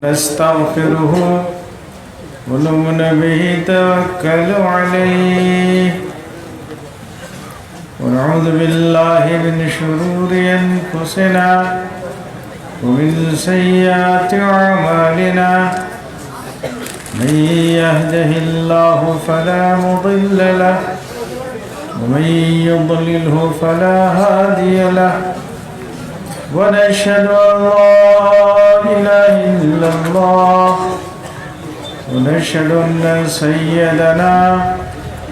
نستغفره ونؤمن به توكل عليه ونعوذ بالله من شرور أنفسنا ومن سيئات أعمالنا من يهده الله فلا مضل له ومن يضلله فلا هادي له ونشهد أن لا إله إلا الله ونشهد أن سيدنا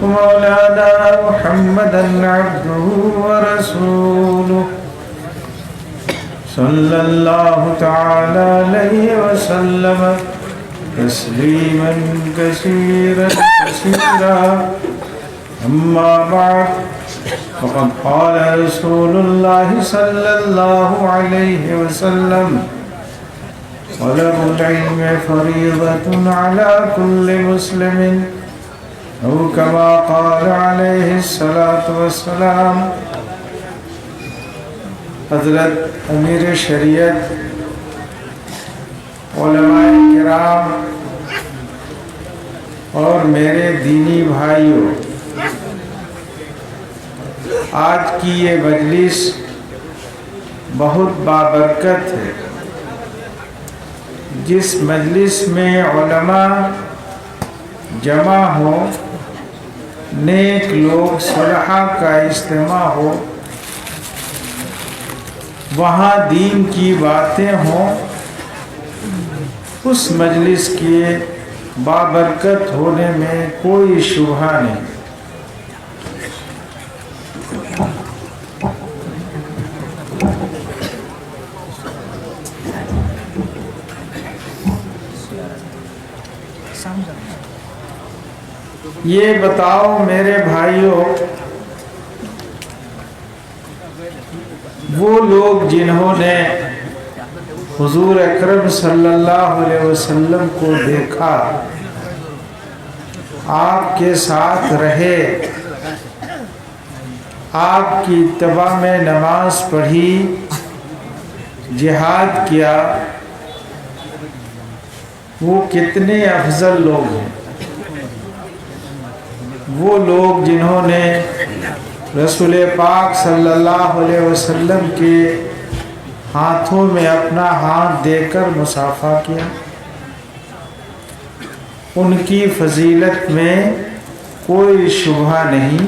ومولانا محمدا عبده ورسوله صلى الله تعالى عليه وسلم تسليما كثيرا أما بعد فقد قال رسول الله صلى الله عليه وسلم طلب العلم فريضة على كل مسلم أو كما قال عليه الصلاة والسلام۔ حضرت امیر شریعت، علماء کرام اور میرے دینی بھائیوں، آج کی یہ مجلس بہت بابرکت ہے۔ جس مجلس میں علماء جمع ہو، نیک لوگ صلحاء کا اجتماع ہو، وہاں دین کی باتیں ہوں، اس مجلس کے بابرکت ہونے میں کوئی شبہ نہیں۔ یہ بتاؤ میرے بھائیوں، وہ لوگ جنہوں نے حضور اکرم صلی اللہ علیہ وسلم کو دیکھا، آپ کے ساتھ رہے، آپ کی اتباع میں نماز پڑھی، جہاد کیا، وہ کتنے افضل لوگ ہیں۔ وہ لوگ جنہوں نے رسول پاک صلی اللہ علیہ وسلم کے ہاتھوں میں اپنا ہاتھ دے کر مصافحہ کیا، ان کی فضیلت میں کوئی شبہ نہیں۔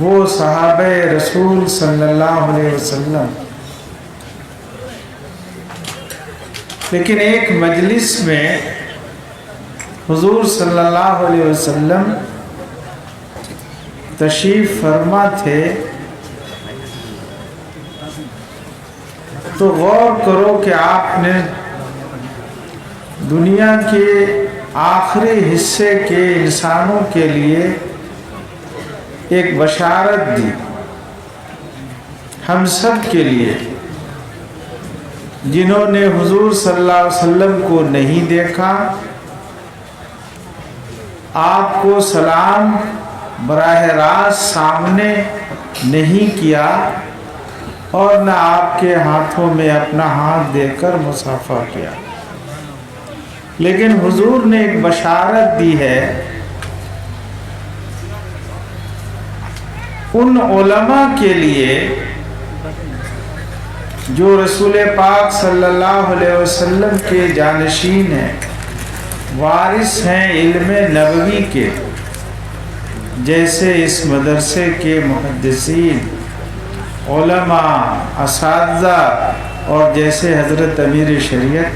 وہ صحابہ رسول صلی اللہ علیہ وسلم۔ لیکن ایک مجلس میں حضور صلی اللہ علیہ وسلم تشریف فرما تھے، تو غور کرو کہ آپ نے دنیا کے آخری حصے کے انسانوں کے لیے ایک بشارت دی، ہم سب کے لیے جنہوں نے حضور صلی اللہ علیہ وسلم کو نہیں دیکھا، آپ کو سلام براہ راست سامنے نہیں کیا، اور نہ آپ کے ہاتھوں میں اپنا ہاتھ دے کر مصافحہ کیا، لیکن حضور نے ایک بشارت دی ہے ان علماء کے لیے جو رسول پاک صلی اللہ علیہ وسلم کے جانشین ہیں، وارث ہیں علم نبوی کے، جیسے اس مدرسے کے محدثین، علماء، اساتذہ، اور جیسے حضرت امیر شریعت۔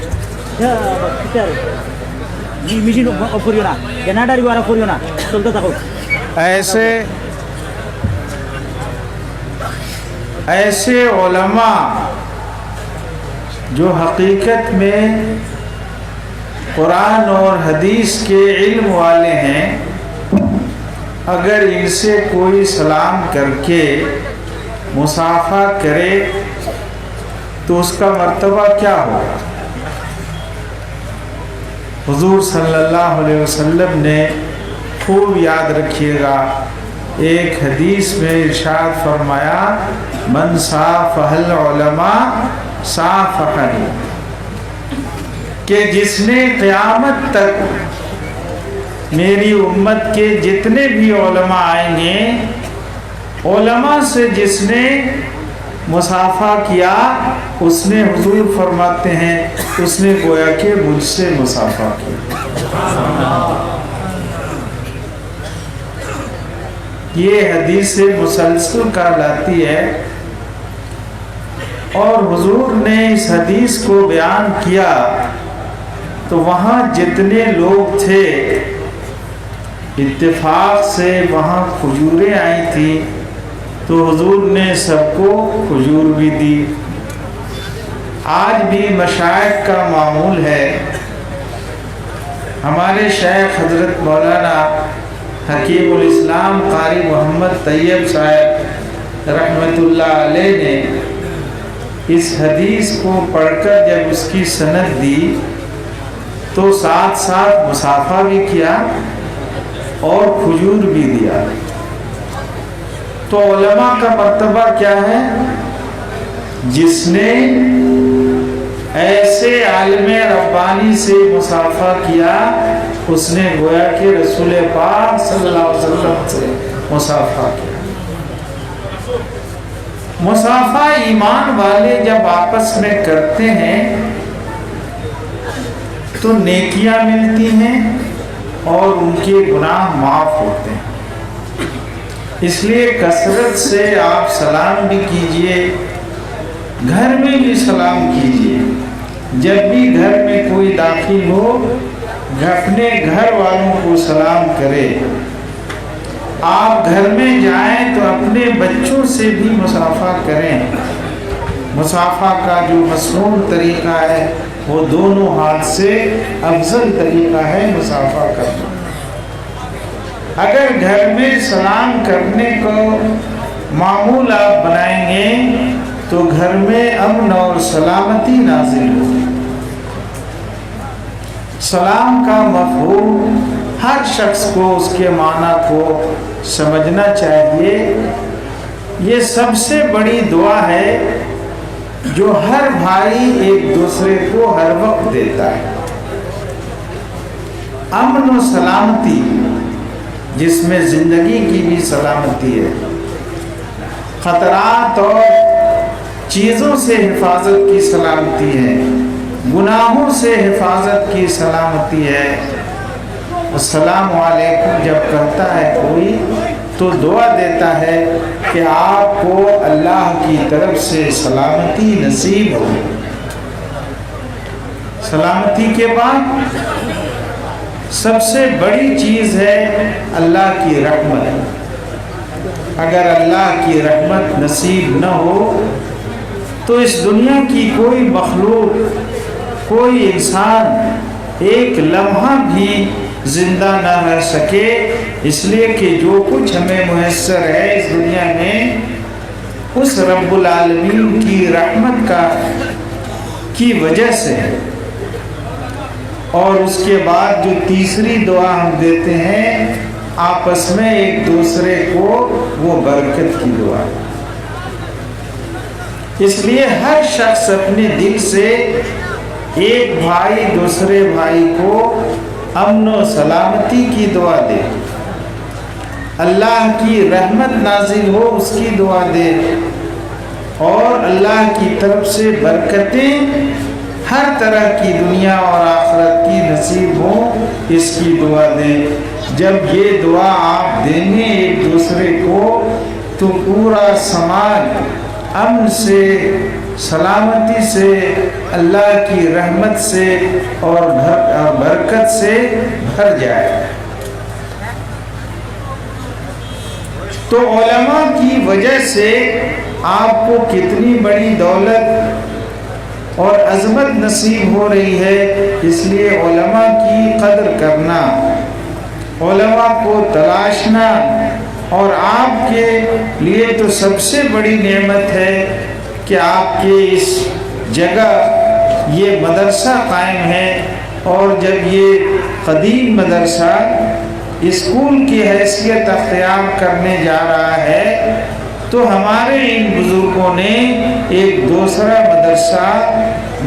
ایسے علماء جو حقیقت میں قرآن اور حدیث کے علم والے ہیں، اگر ان سے کوئی سلام کر کے مصافحہ کرے تو اس کا مرتبہ کیا ہوگا؟ حضور صلی اللہ علیہ وسلم نے خوب یاد رکھیے گا، ایک حدیث میں ارشاد فرمایا، من صافح العلماء صافحنی، کہ جس نے قیامت تک میری امت کے جتنے بھی علماء آئیں گے، علماء سے جس نے مصافحہ کیا، اس نے، حضور فرماتے ہیں، اس نے گویا کہ مجھ سے مصافحہ کیا۔ یہ حدیث مسلسل کہلاتی ہے، اور حضور نے اس حدیث کو بیان کیا تو وہاں جتنے لوگ تھے اتفاق سے وہاں کھجوریں آئی تھی، تو حضور نے سب کو کھجور بھی دی۔ آج بھی مشائخ کا معمول ہے، ہمارے شیخ حضرت مولانا حکیم الاسلام قاری محمد طیب صاحب رحمۃ اللہ علیہ نے اس حدیث کو پڑھ کر جب اس کی سند دی تو ساتھ ساتھ مصافحہ بھی کیا اور کھجور بھی دیا۔ تو علماء کا مرتبہ کیا ہے؟ جس نے ایسے عالم ربانی سے مصافحہ کیا، اس نے گویا کہ رسول پاک صلی اللہ علیہ وسلم سے مصافحہ کیا۔ مصافحہ ایمان والے جب آپس میں کرتے ہیں تو نیکیاں ملتی ہیں اور ان کے گناہ معاف ہوتے ہیں۔ اس لیے کثرت سے آپ سلام بھی کیجئے، گھر میں بھی سلام کیجئے۔ جب بھی گھر میں کوئی داخل ہو، اپنے گھر والوں کو سلام کرے۔ آپ گھر میں جائیں تو اپنے بچوں سے بھی مصافحہ کریں۔ مصافحہ کا جو مسنون طریقہ ہے وہ دونوں ہاتھ سے افضل طریقہ ہے مصافحہ کرنا۔ اگر گھر میں سلام کرنے کو معمول آپ بنائیں گے تو گھر میں امن اور سلامتی نازل ہوگی۔ سلام کا مفہوم ہر شخص کو اس کے معنی کو سمجھنا چاہیے۔ یہ سب سے بڑی دعا ہے جو ہر بھائی ایک دوسرے کو ہر وقت دیتا ہے۔ امن و سلامتی، جس میں زندگی کی بھی سلامتی ہے، خطرات اور چیزوں سے حفاظت کی سلامتی ہے، گناہوں سے حفاظت کی سلامتی ہے۔ السلام علیکم جب کہتا ہے کوئی تو دعا دیتا ہے کہ آپ کو اللہ کی طرف سے سلامتی نصیب ہو۔ سلامتی کے بعد سب سے بڑی چیز ہے اللہ کی رحمت۔ اگر اللہ کی رحمت نصیب نہ ہو تو اس دنیا کی کوئی مخلوق، کوئی انسان ایک لمحہ بھی زندہ نہ رہ سکے، اس لیے کہ جو کچھ ہمیں میسر ہے اس دنیا میں اس رب العالمین کی رحمت کی وجہ سے ہے۔ اور اس کے بعد جو تیسری دعا ہم دیتے ہیں آپس میں ایک دوسرے کو، وہ برکت کی دعا ہے۔ اس لیے ہر شخص اپنے دل سے ایک بھائی دوسرے بھائی کو امن و سلامتی کی دعا دے، اللہ کی رحمت نازل ہو اس کی دعا دے، اور اللہ کی طرف سے برکتیں ہر طرح کی دنیا اور آخرت کی نصیب ہوں اس کی دعا دے۔ جب یہ دعا آپ دیں گے ایک دوسرے کو تو پورا سماج امن سے، سلامتی سے، اللہ کی رحمت سے اور برکت سے بھر جائے۔ تو علماء کی وجہ سے آپ کو کتنی بڑی دولت اور عظمت نصیب ہو رہی ہے، اس لیے علماء کی قدر کرنا، علماء کو تلاشنا، اور آپ کے لیے تو سب سے بڑی نعمت ہے کہ آپ کے اس جگہ یہ مدرسہ قائم ہے، اور جب یہ قدیم مدرسہ اسکول کی حیثیت اختیار کرنے جا رہا ہے تو ہمارے ان بزرگوں نے ایک دوسرا مدرسہ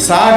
60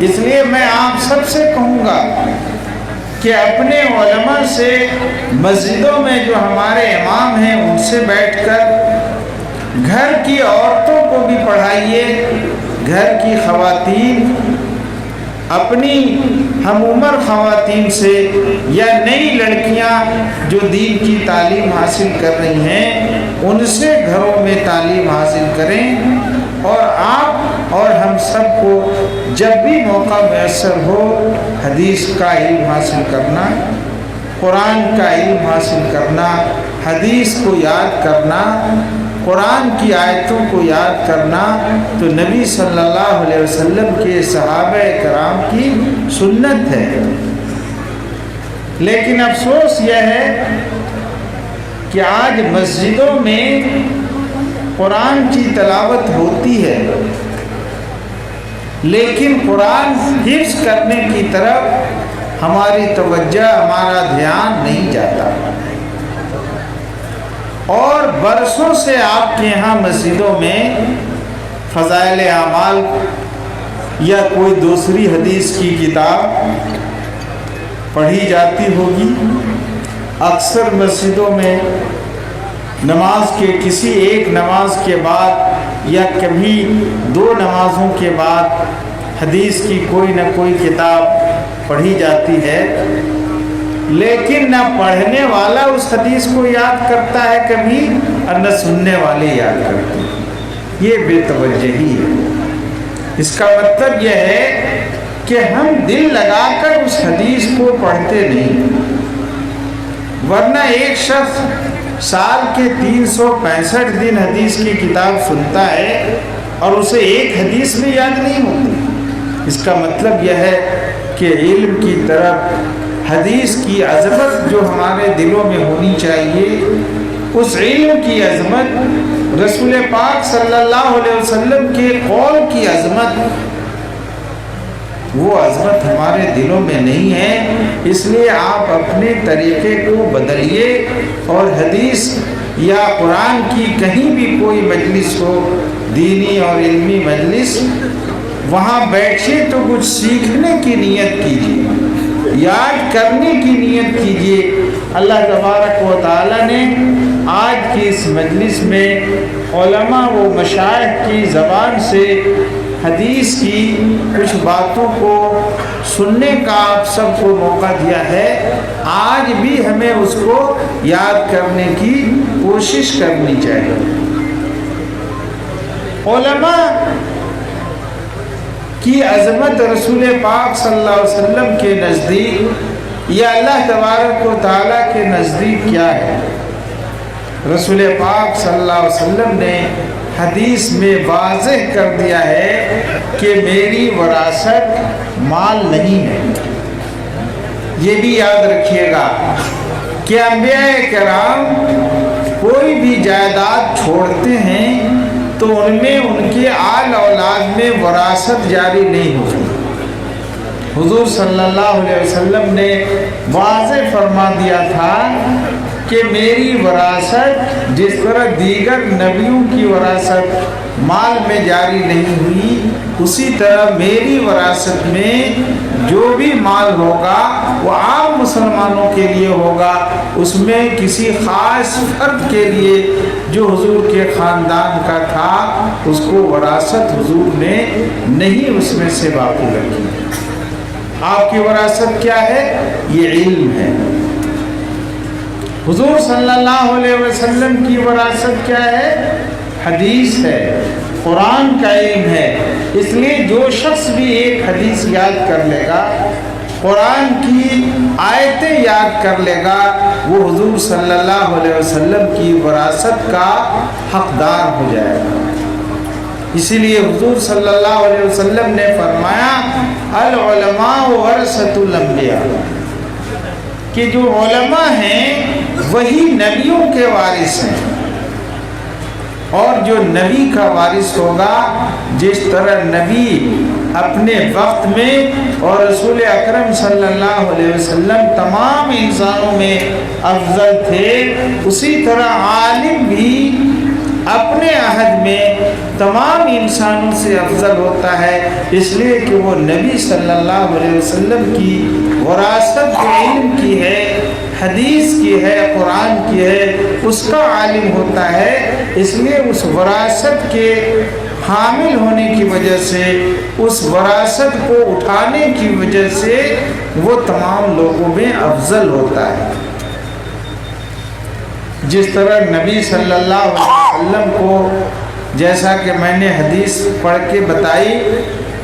اس لیے میں آپ سب سے کہوں گا کہ اپنے علماء سے مسجدوں میں جو ہمارے امام ہیں ان سے بیٹھ کر گھر کی عورتوں کو بھی پڑھائیے، گھر کی خواتین اپنی ہم عمر خواتین سے یا نئی لڑکیاں جو دین کی تعلیم حاصل کر رہی ہیں ان سے گھروں میں تعلیم حاصل کریں، اور آپ اور ہم سب کو جب بھی موقع میسر ہو حدیث کا علم حاصل کرنا، قرآن کا علم حاصل کرنا، حدیث کو یاد کرنا، قرآن کی آیتوں کو یاد کرنا تو نبی صلی اللہ علیہ وسلم کے صحابہ کرام کی سنت ہے۔ لیکن افسوس یہ ہے کہ آج مسجدوں میں قرآن کی تلاوت ہوتی ہے لیکن قرآن حفظ کرنے کی طرف ہماری توجہ، ہمارا دھیان نہیں جاتا، اور برسوں سے آپ کے یہاں مسجدوں میں فضائل اعمال یا کوئی دوسری حدیث کی کتاب پڑھی جاتی ہوگی۔ اکثر مسجدوں میں نماز کے کسی ایک نماز کے بعد یا کبھی دو نمازوں کے بعد حدیث کی کوئی نہ کوئی کتاب پڑھی جاتی ہے، لیکن نہ پڑھنے والا اس حدیث کو یاد کرتا ہے کبھی اور نہ سننے والے یاد کرتے ہیں۔ یہ بے توجہی ہے۔ اس کا مطلب یہ ہے کہ ہم دل لگا کر اس حدیث کو پڑھتے نہیں، ورنہ ایک شخص سال کے 365 دن حدیث کی کتاب سنتا ہے اور اسے ایک حدیث بھی یاد نہیں ہوتی۔ اس کا مطلب یہ ہے کہ علم کی طرف حدیث کی عظمت جو ہمارے دلوں میں ہونی چاہیے، اس علم کی عظمت، رسول پاک صلی اللہ علیہ وسلم کے قول کی عظمت، وہ عظمت ہمارے دلوں میں نہیں ہے۔ اس لیے آپ اپنے طریقے کو بدلیے اور حدیث یا قرآن کی کہیں بھی کوئی مجلس ہو، دینی اور علمی مجلس، وہاں بیٹھیے تو کچھ سیکھنے کی نیت کیجیے، یاد کرنے کی نیت کیجیے۔ اللہ تبارک و تعالیٰ نے آج کی اس مجلس میں علماء و مشائخ کی زبان سے حدیث کی کچھ باتوں کو سننے کا آپ سب کو موقع دیا ہے۔ آج بھی ہمیں اس کو یاد کرنے کی کوشش کرنی چاہیے۔ علماء کی عظمت رسول پاک صلی اللہ علیہ وسلم کے نزدیک یا اللہ تبارک و تعالیٰ کے نزدیک کیا ہے؟ رسول پاک صلی اللہ علیہ وسلم نے حدیث میں واضح کر دیا ہے کہ میری وراثت مال نہیں ہے۔ یہ بھی یاد رکھیے گا کہ انبیاء کرام کوئی بھی جائیداد چھوڑتے ہیں تو ان میں ان کے آل اولاد میں وراثت جاری نہیں ہوتی۔ حضور صلی اللہ علیہ وسلم نے واضح فرما دیا تھا کہ میری وراثت جس طرح دیگر نبیوں کی وراثت مال میں جاری نہیں ہوئی، اسی طرح میری وراثت میں جو بھی مال ہوگا وہ عام مسلمانوں کے لیے ہوگا، اس میں کسی خاص فرد کے لیے جو حضور کے خاندان کا تھا اس کو وراثت حضور نے نہیں اس میں سے باقی رکھی۔ آپ کی وراثت کیا ہے؟ یہ علم ہے۔ حضور صلی اللہ علیہ وسلم کی وراثت کیا ہے؟ حدیث ہے، قرآن کا علم ہے۔ اس لیے جو شخص بھی ایک حدیث یاد کر لے گا، قرآن کی آیتیں یاد کر لے گا، وہ حضور صلی اللہ علیہ وسلم کی وراثت کا حقدار ہو جائے گا۔ اسی لیے حضور صلی اللہ علیہ وسلم نے فرمایا العلماء ورثۃ الانبیاء، کہ جو علماء ہیں وہی نبیوں کے وارث ہیں، اور جو نبی کا وارث ہوگا، جس طرح نبی اپنے وقت میں اور رسول اکرم صلی اللہ علیہ وسلم تمام انسانوں میں افضل تھے، اسی طرح عالم بھی اپنے عہد میں تمام انسانوں سے افضل ہوتا ہے، اس لیے کہ وہ نبی صلی اللہ علیہ وسلم کی وراثت علم کی ہے، حدیث کی ہے، قرآن کی ہے، اس کا عالم ہوتا ہے۔ اس لیے اس وراثت کے حامل ہونے کی وجہ سے، اس وراثت کو اٹھانے کی وجہ سے وہ تمام لوگوں میں افضل ہوتا ہے۔ جس طرح نبی صلی اللہ علیہ وسلم کو، جیسا کہ میں نے حدیث پڑھ کے بتائی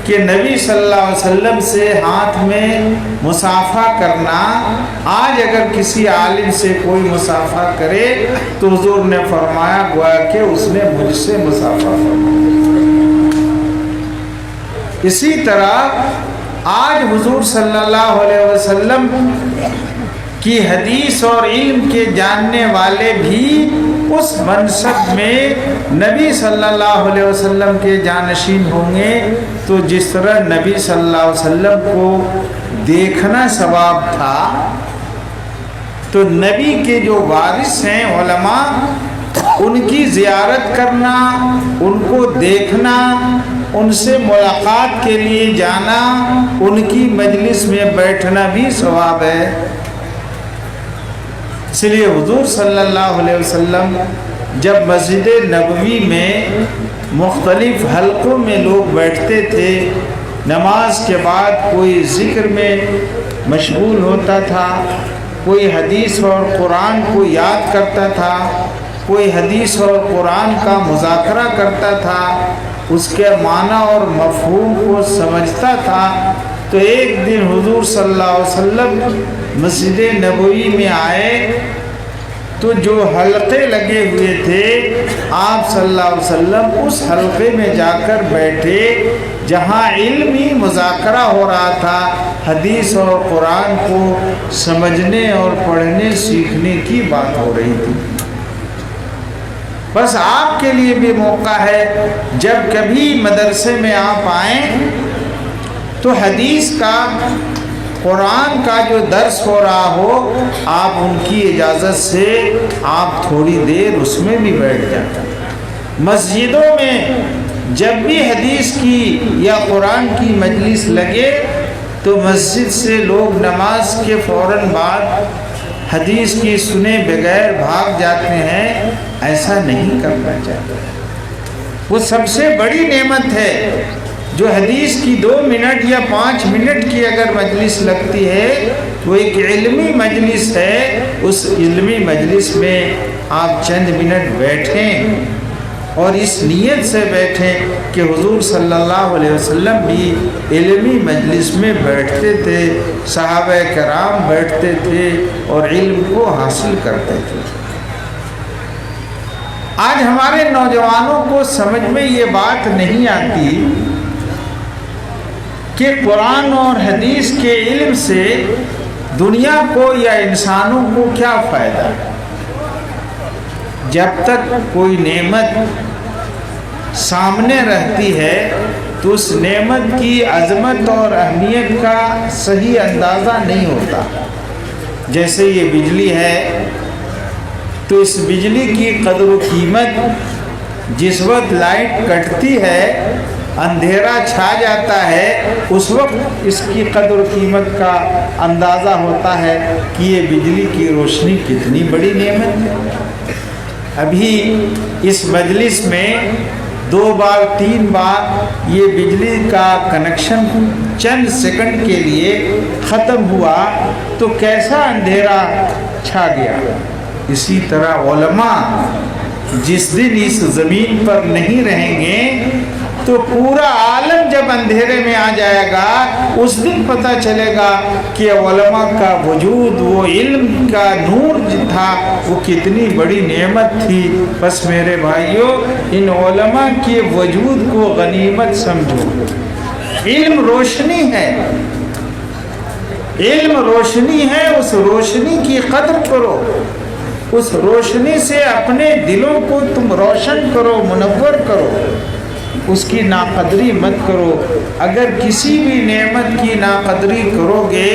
کہ نبی صلی اللہ علیہ وسلم سے ہاتھ میں مصافحہ کرنا، آج اگر کسی عالم سے کوئی مصافحہ کرے تو حضور نے فرمایا گویا کہ اس نے مجھ سے مصافحہ فرمایا۔ اسی طرح آج حضور صلی اللہ علیہ وسلم کی حدیث اور علم کے جاننے والے بھی اس منصب میں نبی صلی اللہ علیہ وسلم کے جانشین ہوں گے۔ تو جس طرح نبی صلی اللہ علیہ وسلم کو دیکھنا ثواب تھا، تو نبی کے جو وارث ہیں علماء، ان کی زیارت کرنا، ان کو دیکھنا، ان سے ملاقات کے لیے جانا، ان کی مجلس میں بیٹھنا بھی ثواب ہے۔ اس لیے حضور صلی اللہ علیہ وسلم جب مسجد نبوی میں مختلف حلقوں میں لوگ بیٹھتے تھے، نماز کے بعد کوئی ذکر میں مشغول ہوتا تھا، کوئی حدیث اور قرآن کو یاد کرتا تھا، کوئی حدیث اور قرآن کا مذاکرہ کرتا تھا، اس کے معنی اور مفہوم کو سمجھتا تھا، تو ایک دن حضور صلی اللہ علیہ وسلم مسجد نبوی میں آئے تو جو حلقے لگے ہوئے تھے، آپ صلی اللہ علیہ وسلم اس حلقے میں جا کر بیٹھے جہاں علمی مذاکرہ ہو رہا تھا، حدیث اور قرآن کو سمجھنے اور پڑھنے سیکھنے کی بات ہو رہی تھی۔ بس آپ کے لیے بھی موقع ہے، جب کبھی مدرسے میں آپ آئیں تو حدیث کا، قرآن کا جو درس ہو رہا ہو، آپ ان کی اجازت سے آپ تھوڑی دیر اس میں بھی بیٹھ جاتے ہیں۔ مسجدوں میں جب بھی حدیث کی یا قرآن کی مجلس لگے تو مسجد سے لوگ نماز کے فوراً بعد حدیث کی سنے بغیر بھاگ جاتے ہیں، ایسا نہیں کرنا چاہیے۔ وہ سب سے بڑی نعمت ہے جو حدیث کی 2 منٹ یا 5 منٹ کی اگر مجلس لگتی ہے، وہ ایک علمی مجلس ہے۔ اس علمی مجلس میں آپ چند منٹ بیٹھیں اور اس نیت سے بیٹھیں کہ حضور صلی اللہ علیہ وسلم بھی علمی مجلس میں بیٹھتے تھے، صحابہ کرام بیٹھتے تھے اور علم کو حاصل کرتے تھے۔ آج ہمارے نوجوانوں کو سمجھ میں یہ بات نہیں آتی کہ قرآن اور حدیث کے علم سے دنیا کو یا انسانوں کو کیا فائدہ ہے۔ جب تک کوئی نعمت سامنے رہتی ہے تو اس نعمت کی عظمت اور اہمیت کا صحیح اندازہ نہیں ہوتا۔ جیسے یہ بجلی ہے تو اس بجلی کی قدر و قیمت جس وقت لائٹ کٹتی ہے، اندھیرا چھا جاتا ہے، اس وقت اس کی قدر و قیمت کا اندازہ ہوتا ہے کہ یہ بجلی کی روشنی کتنی بڑی نعمت ہے۔ ابھی اس مجلس میں 2 بار 3 بار یہ بجلی کا کنیکشن چند سیکنڈ کے لیے ختم ہوا تو کیسا اندھیرا چھا گیا۔ اسی طرح علماء جس دن اس زمین پر نہیں رہیں گے تو پورا عالم جب اندھیرے میں آ جائے گا، اس دن پتہ چلے گا کہ علماء کا وجود، وہ علم کا نور تھا، وہ کتنی بڑی نعمت تھی۔ بس میرے بھائیوں، ان علماء کے وجود کو غنیمت سمجھو۔ علم روشنی ہے، علم روشنی ہے، اس روشنی کی قدر کرو، اس روشنی سے اپنے دلوں کو تم روشن کرو، منور کرو، اس کی ناقدری مت کرو۔ اگر کسی بھی نعمت کی ناقدری کرو گے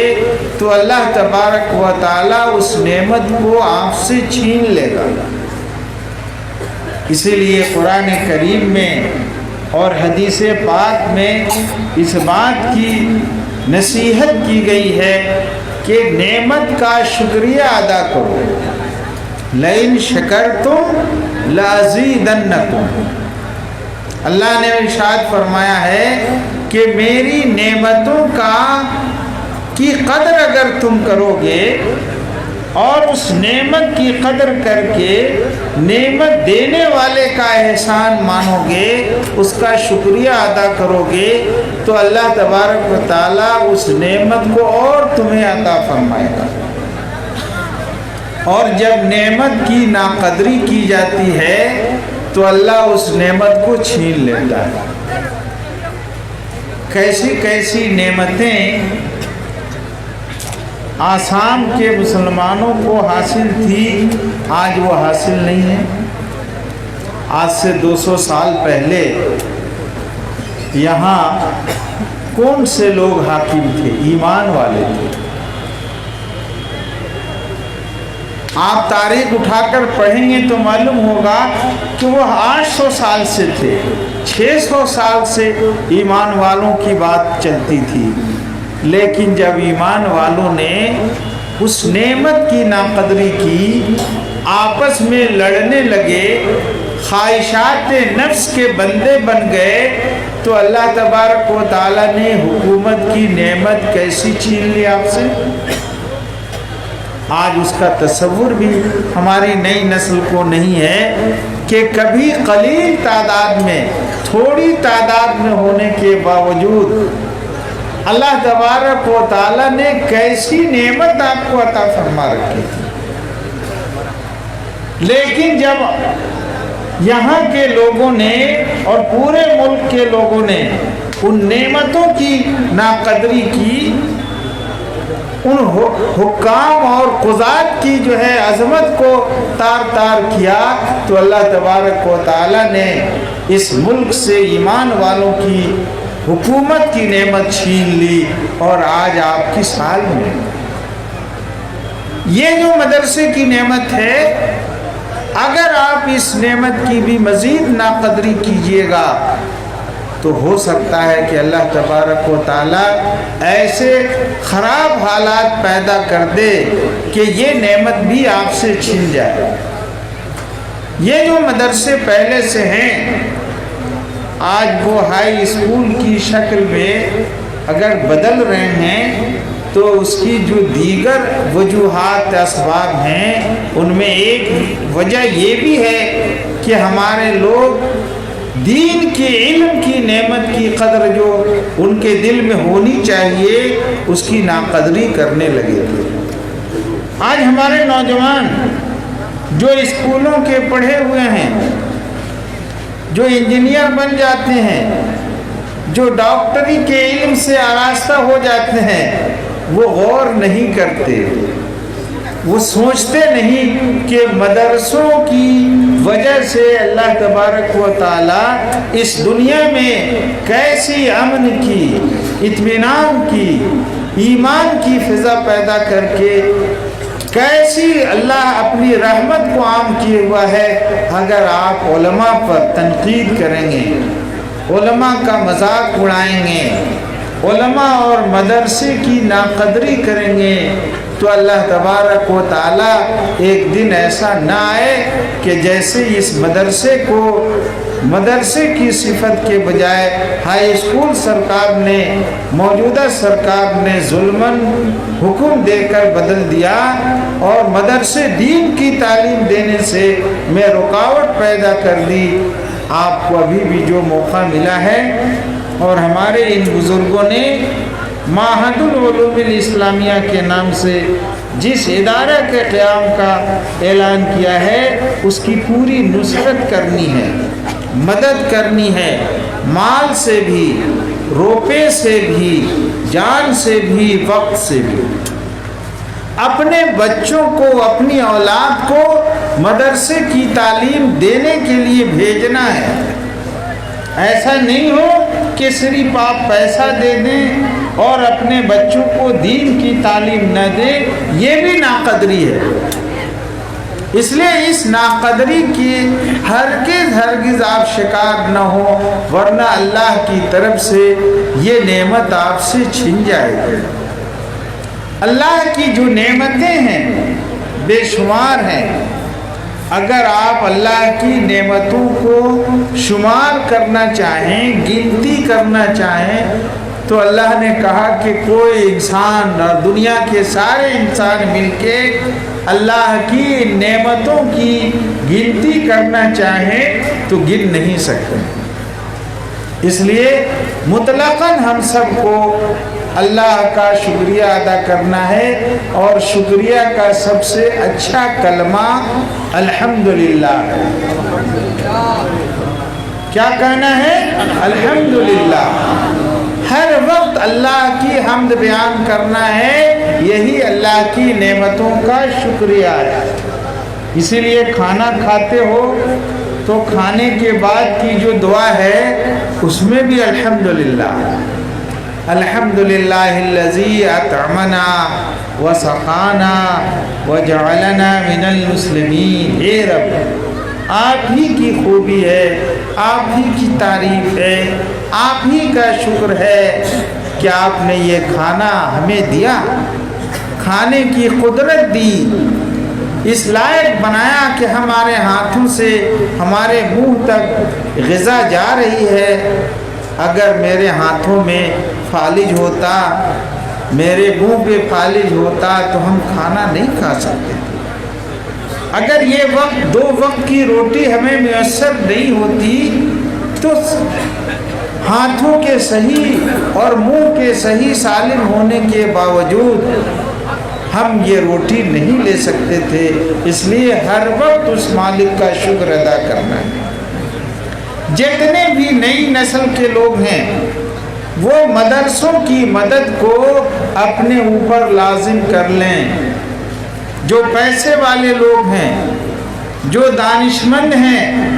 تو اللہ تبارک و تعالی اس نعمت کو آپ سے چھین لے گا۔ اسی لیے قرآن کریم میں اور حدیث پاک میں اس بات کی نصیحت کی گئی ہے کہ نعمت کا شکریہ ادا کرو. لئن شکرتم لازیدنکم. اللہ نے ارشاد فرمایا ہے کہ میری نعمتوں کی قدر اگر تم کرو گے اور اس نعمت کی قدر کر کے نعمت دینے والے کا احسان مانو گے، اس کا شکریہ ادا کرو گے، تو اللہ تبارک و تعالیٰ اس نعمت کو اور تمہیں عطا فرمائے گا. اور جب نعمت کی ناقدری کی جاتی ہے تو اللہ اس نعمت کو چھین لیتا ہے. کیسی کیسی نعمتیں آسام کے مسلمانوں کو حاصل تھی، آج وہ حاصل نہیں ہے. آج سے 200 سال پہلے یہاں کون سے لوگ حاکم تھے؟ ایمان والے تھے. آپ تاریخ اٹھا کر پڑھیں گے تو معلوم ہوگا کہ وہ 800 سال سے تھے، 600 سال سے ایمان والوں کی بات چلتی تھی. لیکن جب ایمان والوں نے اس نعمت کی ناقدری کی، آپس میں لڑنے لگے، خواہشات نفس کے بندے بن گئے، تو اللہ تبارک و تعالیٰ نے حکومت کی نعمت کیسی چھین لی آپ سے. آج اس کا تصور بھی ہماری نئی نسل کو نہیں ہے کہ کبھی قلیل تعداد میں، تھوڑی تعداد میں ہونے کے باوجود اللہ تبارک و تعالیٰ نے کیسی نعمت آپ کو عطا فرما رکھی تھی. لیکن جب یہاں کے لوگوں نے اور پورے ملک کے لوگوں نے ان نعمتوں کی ناقدری کی، ان حکام اور قضات کی جو ہے عظمت کو تار تار کیا، تو اللہ تبارک و تعالیٰ نے اس ملک سے ایمان والوں کی حکومت کی نعمت چھین لی. اور آج آپ کی سال میں یہ جو مدرسے کی نعمت ہے، اگر آپ اس نعمت کی بھی مزید ناقدری کیجئے گا تو ہو سکتا ہے کہ اللہ تبارک و تعالیٰ ایسے خراب حالات پیدا کر دے کہ یہ نعمت بھی آپ سے چھن جائے. یہ جو مدرسے پہلے سے ہیں، آج وہ ہائی اسکول کی شکل میں اگر بدل رہے ہیں تو اس کی جو دیگر وجوہات اسباب ہیں، ان میں ایک وجہ یہ بھی ہے کہ ہمارے لوگ دین کے علم کی نعمت کی قدر جو ان کے دل میں ہونی چاہیے اس کی ناقدری کرنے لگے تھے. آج ہمارے نوجوان جو اسکولوں کے پڑھے ہوئے ہیں، جو انجینئر بن جاتے ہیں، جو ڈاکٹری کے علم سے آراستہ ہو جاتے ہیں، وہ غور نہیں کرتے، وہ سوچتے نہیں کہ مدرسوں کی وجہ سے اللہ تبارک و تعالیٰ اس دنیا میں کیسی امن کی، اطمینان کی، ایمان کی فضا پیدا کر کے کیسی اللہ اپنی رحمت کو عام کیے ہوا ہے. اگر آپ علماء پر تنقید کریں گے، علماء کا مذاق اڑائیں گے، علماء اور مدرسے کی ناقدری کریں گے، تو اللہ تبارک و تعالیٰ ایک دن ایسا نہ آئے کہ جیسے اس مدرسے کی صفت کے بجائے ہائی اسکول سرکار نے، موجودہ سرکار نے ظلماً حکم دے کر بدل دیا اور مدرسے دین کی تعلیم دینے سے میں رکاوٹ پیدا کر دی. آپ کو ابھی بھی جو موقع ملا ہے، اور ہمارے ان بزرگوں نے معہد العلوم الاسلامیہ کے نام سے جس ادارہ کے قیام کا اعلان کیا ہے، اس کی پوری نصرت کرنی ہے، مدد کرنی ہے، مال سے بھی، روپے سے بھی، جان سے بھی، وقت سے بھی. اپنے بچوں کو، اپنی اولاد کو مدرسے کی تعلیم دینے کے لیے بھیجنا ہے. ایسا نہیں ہو کہ صرف آپ پیسہ دے دیں اور اپنے بچوں کو دین کی تعلیم نہ دیں، یہ بھی ناقدری ہے. اس لیے اس ناقدری کی ہرگز آپ شکار نہ ہو، ورنہ اللہ کی طرف سے یہ نعمت آپ سے چھن جائے گی۔ اللہ کی جو نعمتیں ہیں بے شمار ہیں، اگر آپ اللہ کی نعمتوں کو شمار کرنا چاہیں، گنتی کرنا چاہیں، تو اللہ نے کہا کہ کوئی انسان اور دنیا کے سارے انسان مل کے اللہ کی نعمتوں کی گنتی کرنا چاہیں تو گن نہیں سکتے۔ اس لیے مطلقاً ہم سب کو اللہ کا شکریہ ادا کرنا ہے، اور شکریہ کا سب سے اچھا کلمہ الحمدللہ ہے۔ کیا کہنا ہے؟ الحمدللہ۔ ہر وقت اللہ کی حمد بیان کرنا ہے، یہی اللہ کی نعمتوں کا شکریہ ہے۔ اسی لیے کھانا کھاتے ہو تو کھانے کے بعد کی جو دعا ہے اس میں بھی الحمدللہ، الحمدللہ الذی اطعمنا وسقانا وجعلنا من المسلمین۔ اے رب، آپ ہی کی خوبی ہے، آپ ہی کی تعریف ہے، آپ ہی کا شکر ہے کہ آپ نے یہ کھانا ہمیں دیا، کھانے کی قدرت دی، اس لائق بنایا کہ ہمارے ہاتھوں سے ہمارے منہ تک غذا جا رہی ہے۔ اگر میرے ہاتھوں میں فالج ہوتا، میرے منہ پہ فالج ہوتا تو ہم کھانا نہیں کھا سکتے تھے۔ اگر یہ وقت 2 وقت کی روٹی ہمیں میسر نہیں ہوتی تو ہاتھوں کے صحیح اور منہ کے صحیح سالم ہونے کے باوجود ہم یہ روٹی نہیں لے سکتے تھے۔ اس لیے ہر وقت اس مالک کا شکر ادا کرنا ہے۔ جتنے بھی نئی نسل کے لوگ ہیں وہ مدرسوں کی مدد کو اپنے اوپر لازم کر لیں۔ جو پیسے والے لوگ ہیں، جو دانشمند ہیں،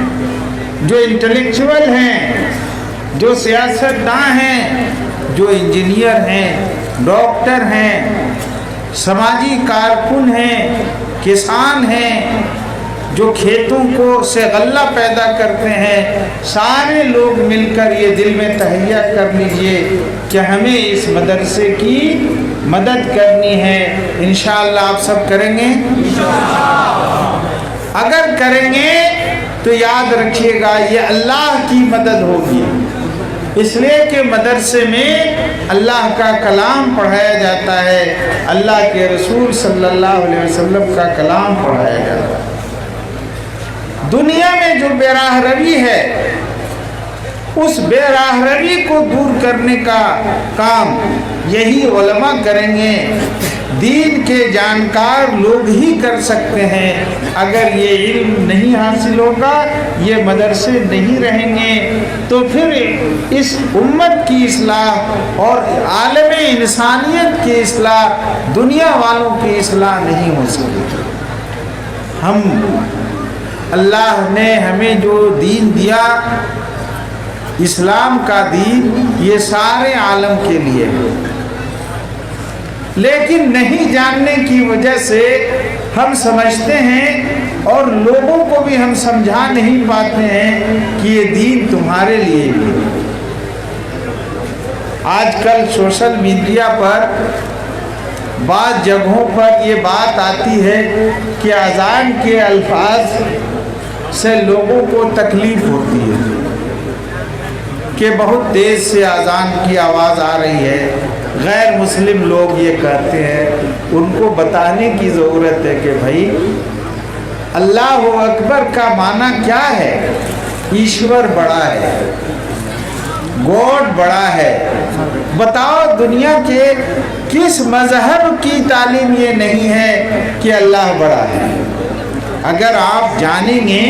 جو انٹلیکچوئل ہیں، جو سیاستداں ہیں، جو انجینئر ہیں، ڈاکٹر ہیں، سماجی کارکن ہیں، کسان ہیں، جو کھیتوں کو سے غلہ پیدا کرتے ہیں، سارے لوگ مل کر یہ دل میں تہیہ کر لیجئے کہ ہمیں اس مدرسے کی مدد کرنی ہے۔ انشاءاللہ آپ سب کریں گے؟ اگر کریں گے تو یاد رکھیے گا یہ اللہ کی مدد ہوگی، اس لیے کہ مدرسے میں اللہ کا کلام پڑھایا جاتا ہے، اللہ کے رسول صلی اللہ علیہ وسلم کا کلام پڑھایا جاتا ہے۔ دنیا میں جو بے راہ روی ہے، اس بے راہ روی کو دور کرنے کا کام یہی علماء کریں گے۔ دین کے جانکار لوگ ہی کر سکتے ہیں۔ اگر یہ علم نہیں حاصل ہوگا، یہ مدرسے نہیں رہیں گے، تو پھر اس امت کی اصلاح اور عالم انسانیت کی اصلاح، دنیا والوں کی اصلاح نہیں ہو سکتی۔ ہم اللہ نے ہمیں جو دین دیا، اسلام کا دین، یہ سارے عالم کے لیے ہے، لیکن نہیں جاننے کی وجہ سے ہم سمجھتے ہیں اور لوگوں کو بھی ہم سمجھا نہیں پاتے ہیں کہ یہ دین تمہارے لیے بھی ہے۔ آج کل سوشل میڈیا پر بعض جگہوں پر یہ بات آتی ہے کہ اذان کے الفاظ سے لوگوں کو تکلیف ہوتی ہے کہ بہت تیز سے اذان کی آواز آ رہی ہے۔ غیر مسلم لوگ یہ کہتے ہیں، ان کو بتانے کی ضرورت ہے کہ بھائی اللہ اکبر کا معنی کیا ہے؟ ایشور بڑا ہے، گاڈ بڑا ہے۔ بتاؤ دنیا کے کس مذہب کی تعلیم یہ نہیں ہے کہ اللہ بڑا ہے؟ اگر آپ جانیں گے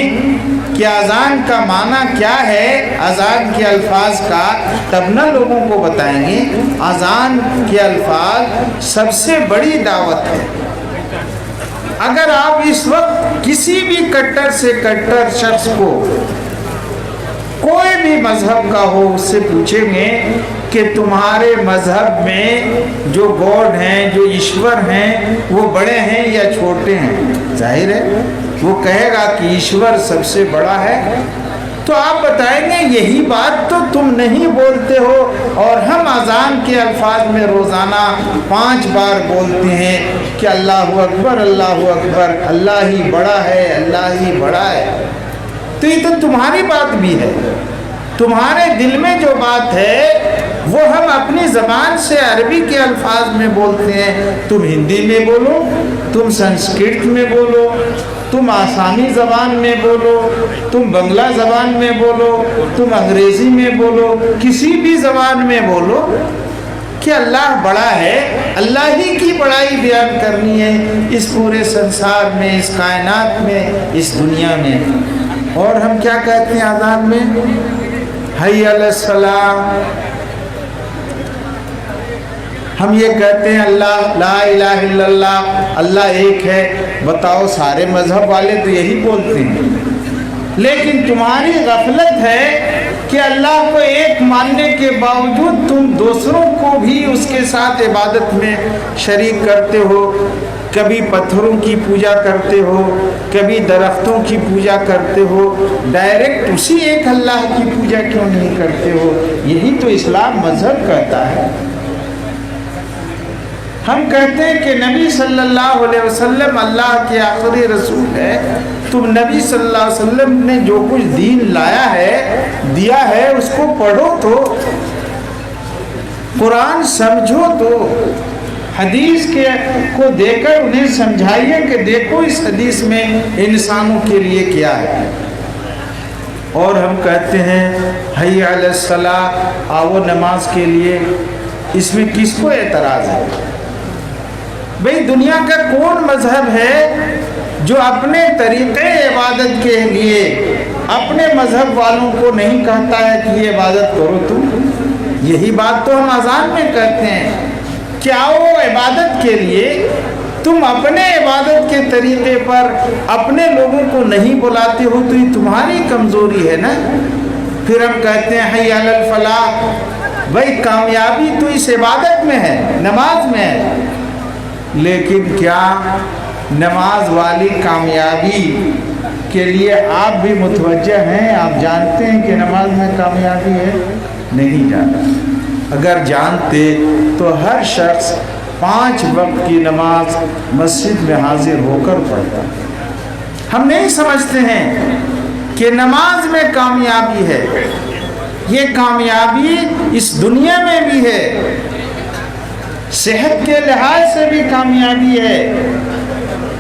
کہ اذان کا معنی کیا ہے، اذان کے الفاظ کا، تب نہ لوگوں کو بتائیں گے۔ اذان کے الفاظ سب سے بڑی دعوت ہے۔ اگر آپ اس وقت کسی بھی کٹر سے کٹر شخص کو، کوئی بھی مذہب کا ہو، اس سے پوچھیں گے کہ تمہارے مذہب میں جو گاڈ ہیں، جو ایشور ہیں، وہ بڑے ہیں یا چھوٹے ہیں؟ ظاہر ہے وہ کہے گا کہ ایشور سب سے بڑا ہے، تو آپ بتائیں گے یہی بات تو تم نہیں بولتے ہو، اور ہم اذان کے الفاظ میں روزانہ 5 بار بولتے ہیں کہ اللہ اکبر اللہ اکبر، اللہ ہی بڑا ہے، اللہ ہی بڑا ہے۔ تو یہ تو تمہاری بات بھی ہے، تمہارے دل میں جو بات ہے وہ ہم اپنی زبان سے عربی کے الفاظ میں بولتے ہیں، تم ہندی میں بولو، تم سنسکرت میں بولو، تم آسامی زبان میں بولو، تم بنگلہ زبان میں بولو، تم انگریزی میں بولو، کسی بھی زبان میں بولو کہ اللہ بڑا ہے، اللہ ہی کی بڑائی بیان کرنی ہے اس پورے سنسار میں، اس کائنات میں، اس دنیا میں۔ اور ہم کیا کہتے ہیں اذان میں؟ حی علی الصلاۃ۔ ہم یہ کہتے ہیں اللہ لا الہ الا اللہ، اللہ ایک ہے۔ بتاؤ سارے مذہب والے تو یہی بولتے ہیں، لیکن تمہاری غفلت ہے کہ اللہ کو ایک ماننے کے باوجود تم دوسروں کو بھی اس کے ساتھ عبادت میں شریک کرتے ہو، کبھی پتھروں کی پوجا کرتے ہو، کبھی درختوں کی پوجا کرتے ہو، ڈائریکٹ اسی ایک اللہ کی پوجا کیوں نہیں کرتے ہو؟ یہی تو اسلام مذہب کہتا ہے۔ ہم کہتے ہیں کہ نبی صلی اللہ علیہ وسلم اللہ کے آخری رسول ہے، تم نبی صلی اللہ علیہ وسلم نے جو کچھ دین لایا ہے، دیا ہے، اس کو پڑھو تو، قرآن سمجھو تو، حدیث کو دے کر انہیں سمجھائیے کہ دیکھو اس حدیث میں انسانوں کے لیے کیا ہے۔ اور ہم کہتے ہیں حی علی الصلاۃ، آؤ نماز کے لیے، اس میں کس کو اعتراض ہے؟ بھئی دنیا کا کون مذہب ہے جو اپنے طریقے عبادت کے لیے اپنے مذہب والوں کو نہیں کہتا ہے کہ یہ عبادت کرو تم؟ یہی بات تو ہم اذان میں کہتے ہیں کہ آؤ عبادت کے لیے، تم اپنے عبادت کے طریقے پر اپنے لوگوں کو نہیں بلاتے ہو تو یہ تمہاری کمزوری ہے نا۔ پھر ہم کہتے ہیں حی علی الفلاح، بھئی کامیابی تو اس عبادت میں ہے، نماز میں ہے، لیکن کیا نماز والی کامیابی کے لیے آپ بھی متوجہ ہیں؟ آپ جانتے ہیں کہ نماز میں کامیابی ہے؟ نہیں جانتے۔ اگر جانتے تو ہر شخص 5 وقت کی نماز مسجد میں حاضر ہو کر پڑھتا۔ ہم نہیں سمجھتے ہیں کہ نماز میں کامیابی ہے، یہ کامیابی اس دنیا میں بھی ہے، صحت کے لحاظ سے بھی کامیابی ہے،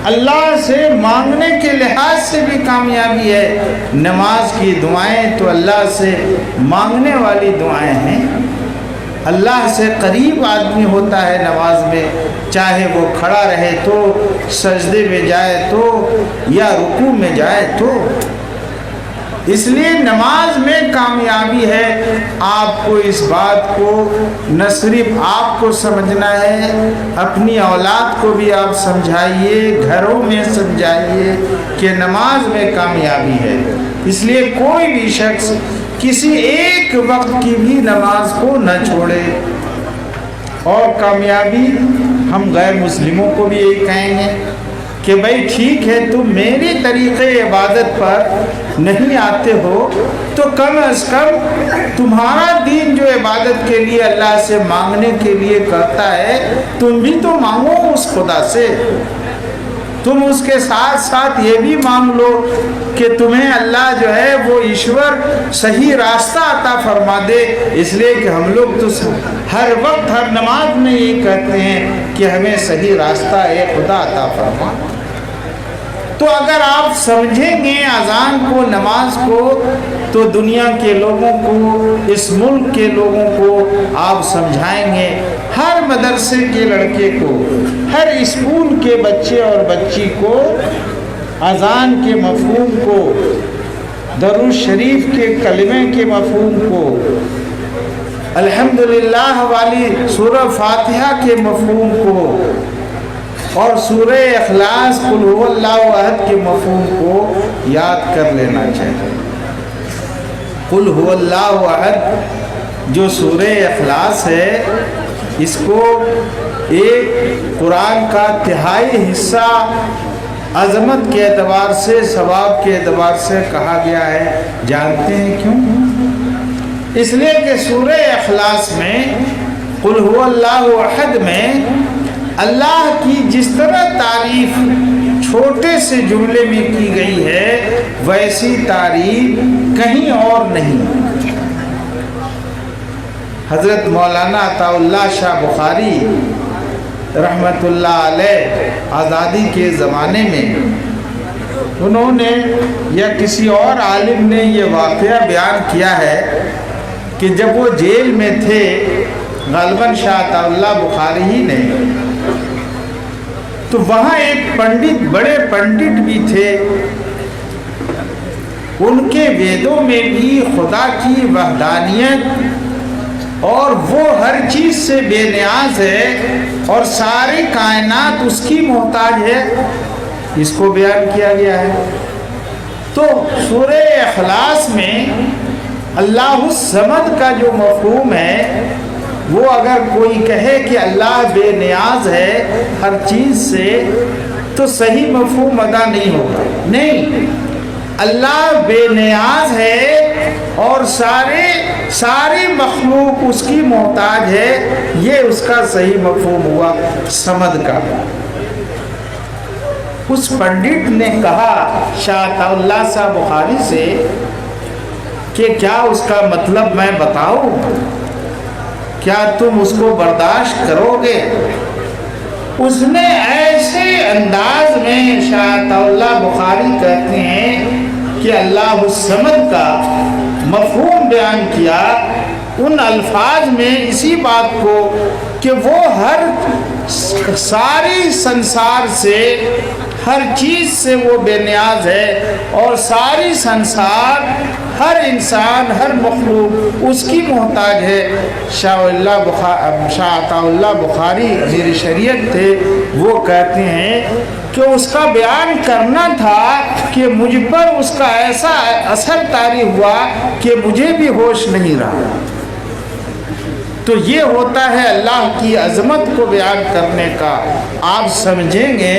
اللہ سے مانگنے کے لحاظ سے بھی کامیابی ہے۔ نماز کی دعائیں تو اللہ سے مانگنے والی دعائیں ہیں، اللہ سے قریب آدمی ہوتا ہے نماز میں، چاہے وہ کھڑا رہے تو، سجدے میں جائے تو، یا رکوع میں جائے تو۔ اس لیے نماز میں کامیابی ہے۔ آپ کو اس بات کو نہ صرف آپ کو سمجھنا ہے، اپنی اولاد کو بھی آپ سمجھائیے، گھروں میں سمجھائیے کہ نماز میں کامیابی ہے۔ اس لیے کوئی بھی شخص کسی ایک وقت کی بھی نماز کو نہ چھوڑے۔ اور کامیابی ہم غیر مسلموں کو بھی یہی کہیں گے کہ بھائی ٹھیک ہے تم میری طریقے عبادت پر نہیں آتے ہو تو کم از کم تمہارا دین جو عبادت کے لیے اللہ سے مانگنے کے لیے کرتا ہے تم بھی تو مانگو اس خدا سے۔ تم اس کے ساتھ ساتھ یہ بھی مانگ لو کہ تمہیں اللہ جو ہے وہ ایشور صحیح راستہ عطا فرما دے، اس لیے کہ ہم لوگ تو ہر وقت ہر نماز میں یہ کہتے ہیں کہ ہمیں صحیح راستہ اے خدا عطا فرما۔ تو اگر آپ سمجھیں گے اذان کو، نماز کو، تو دنیا کے لوگوں کو، اس ملک کے لوگوں کو آپ سمجھائیں گے، ہر مدرسے کے لڑکے کو، ہر اسکول کے بچے اور بچی کو اذان کے مفہوم کو، درود شریف کے کلمے کے مفہوم کو، الحمدللہ والی سورہ فاتحہ کے مفہوم کو، اور سورہ اخلاص قل هو اللہ احد کے مفہوم کو یاد کر لینا چاہیے۔ قل هو اللہ احد جو سورہ اخلاص ہے، اس کو ایک قرآن کا تہائی حصہ عظمت کے اعتبار سے، ثواب کے اعتبار سے کہا گیا ہے؟ جانتے ہیں کیوں؟ اس لیے کہ سورہ اخلاص میں قل هو اللہ احد میں اللہ کی جس طرح تعریف چھوٹے سے جملے میں کی گئی ہے، ویسی تعریف کہیں اور نہیں۔ حضرت مولانا عطا اللہ شاہ بخاری رحمت اللہ علیہ آزادی کے زمانے میں انہوں نے یا کسی اور عالم نے یہ واقعہ بیان کیا ہے کہ جب وہ جیل میں تھے، غالباً شاہ عطا اللہ بخاری ہی نے، تو وہاں ایک پنڈت، بڑے پنڈت بھی تھے، ان کے ویدوں میں بھی خدا کی وحدانیت اور وہ ہر چیز سے بے نیاز ہے اور ساری کائنات اس کی محتاج ہے، اس کو بیان کیا گیا ہے۔ تو سورہ اخلاص میں اللہ الصمد کا جو مفہوم ہے، وہ اگر کوئی کہے کہ اللہ بے نیاز ہے ہر چیز سے، تو صحیح مفہوم ادا نہیں ہوگا۔ نہیں، اللہ بے نیاز ہے اور ساری مخلوق اس کی محتاج ہے، یہ اس کا صحیح مفہوم ہوا صمد کا۔ اس پنڈت نے کہا شاہ عطا اللہ صاحب بخاری سے کہ کیا اس کا مطلب میں بتاؤں؟ کیا تم اس کو برداشت کرو گے؟ اس نے ایسے انداز میں، شاہ عطا اللہ بخاری کہتے ہیں کہ اللہ الصمد کا مفہوم بیان کیا ان الفاظ میں اسی بات کو کہ وہ ہر ساری سنسار سے، ہر چیز سے وہ بے نیاز ہے اور ساری سنسار، ہر انسان، ہر مخلوق اس کی محتاج ہے۔ شاہ عطا اللہ بخاری امیر شریعت تھے، وہ کہتے ہیں کہ اس کا بیان کرنا تھا کہ مجھ پر اس کا ایسا اثر طاری ہوا کہ مجھے بھی ہوش نہیں رہا۔ تو یہ ہوتا ہے اللہ کی عظمت کو بیان کرنے کا۔ آپ سمجھیں گے،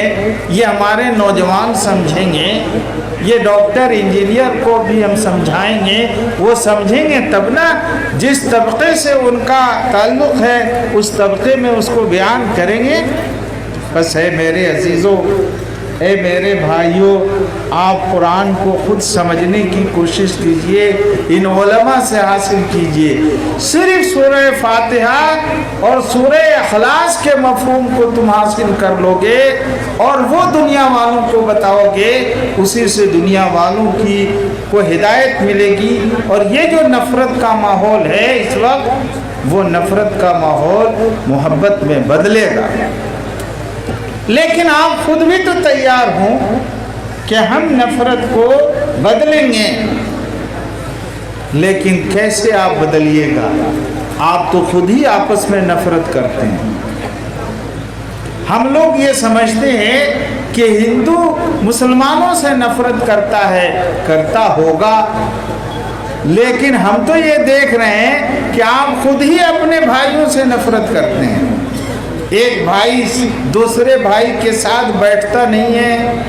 یہ ہمارے نوجوان سمجھیں گے، یہ ڈاکٹر انجینئر کو بھی ہم سمجھائیں گے، وہ سمجھیں گے تب نا، جس طبقے سے ان کا تعلق ہے اس طبقے میں اس کو بیان کریں گے۔ بس ہے میرے عزیزوں، اے میرے بھائیوں، آپ قرآن کو خود سمجھنے کی کوشش کیجئے، ان علماء سے حاصل کیجئے۔ صرف سورہ فاتحہ اور سورہ اخلاص کے مفہوم کو تم حاصل کر لو گے اور وہ دنیا والوں کو بتاؤ گے، اسی سے دنیا والوں کی کو ہدایت ملے گی۔ اور یہ جو نفرت کا ماحول ہے اس وقت، وہ نفرت کا ماحول محبت میں بدلے گا۔ لیکن آپ خود بھی تو تیار ہوں کہ ہم نفرت کو بدلیں گے، لیکن کیسے آپ بدلیے گا؟ آپ تو خود ہی آپس میں نفرت کرتے ہیں۔ ہم لوگ یہ سمجھتے ہیں کہ ہندو مسلمانوں سے نفرت کرتا ہے، کرتا ہوگا، لیکن ہم تو یہ دیکھ رہے ہیں کہ آپ خود ہی اپنے بھائیوں سے نفرت کرتے ہیں۔ ایک بھائی دوسرے بھائی کے ساتھ بیٹھتا نہیں ہے،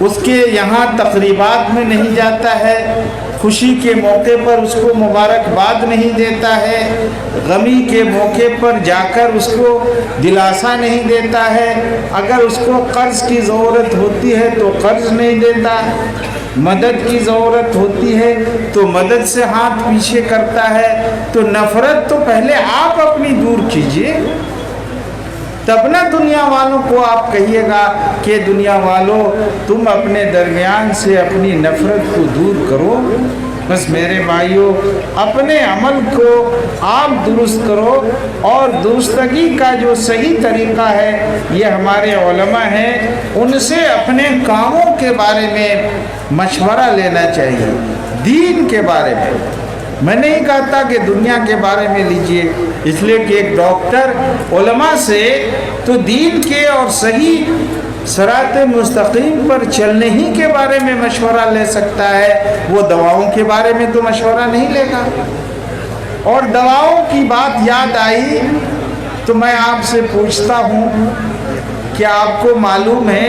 اس کے یہاں تقریبات میں نہیں جاتا ہے، خوشی کے موقع پر اس کو مبارکباد نہیں دیتا ہے، غمی کے موقع پر جا کر اس کو دلاسا نہیں دیتا ہے، اگر اس کو قرض کی ضرورت ہوتی ہے تو قرض نہیں دیتا، مدد کی ضرورت ہوتی ہے تو مدد سے ہاتھ پیچھے کرتا ہے۔ تو نفرت تو پہلے آپ اپنی دور کیجئے، تب نہ دنیا والوں کو آپ کہیے گا کہ دنیا والوں تم اپنے درمیان سے اپنی نفرت کو دور کرو۔ بس میرے بھائیوں، اپنے عمل کو آپ درست کرو، اور درستگی کا جو صحیح طریقہ ہے یہ ہمارے علماء ہیں، ان سے اپنے کاموں کے بارے میں مشورہ لینا چاہیے، دین کے بارے میں۔ میں نہیں کہتا کہ دنیا کے بارے میں لیجئے، اس لیے کہ ایک ڈاکٹر علماء سے تو دین کے اور صحیح صراط مستقیم پر چلنے ہی کے بارے میں مشورہ لے سکتا ہے، وہ دواؤں کے بارے میں تو مشورہ نہیں لے گا۔ اور دواؤں کی بات یاد آئی تو میں آپ سے پوچھتا ہوں کہ آپ کو معلوم ہے